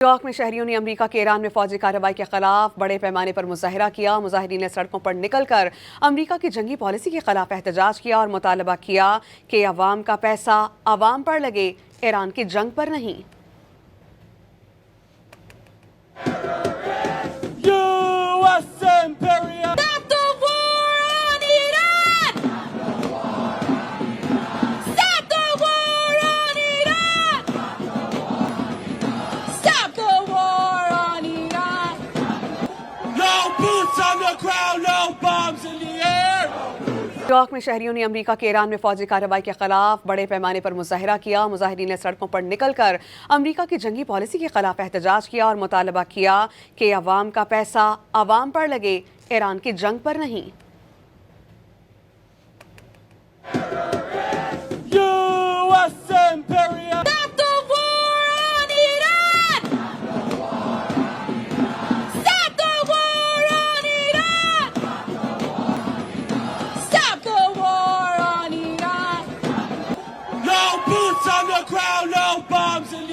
New York में शहरियों ने अमेरिका के ईरान में फौजी कार्रवाई के खिलाफ बड़े पैमाने पर मुजाहिरा किया। मुजाहिरीन ने सड़कों पर निकलकर अमेरिका की जंगी पॉलिसी के खिलाफ एहतजाज किया और मुतालबा किया कि अवाम का पैसा अवाम पर लगे, ईरान की जंग पर नहीं। न्यूयॉर्क में शहरियों ने अमेरिका के ईरान में फौजी कार्रवाई के खिलाफ बड़े पैमाने पर मुजाहिरा किया। मुजाहिरीन ने सड़कों पर निकलकर अमेरिका की जंगी पॉलिसी के खिलाफ एहतजाज किया और मुतालबा किया कि अवाम का पैसा अवाम पर लगे, ईरान की जंग पर नहीं। On the ground, no bombs in the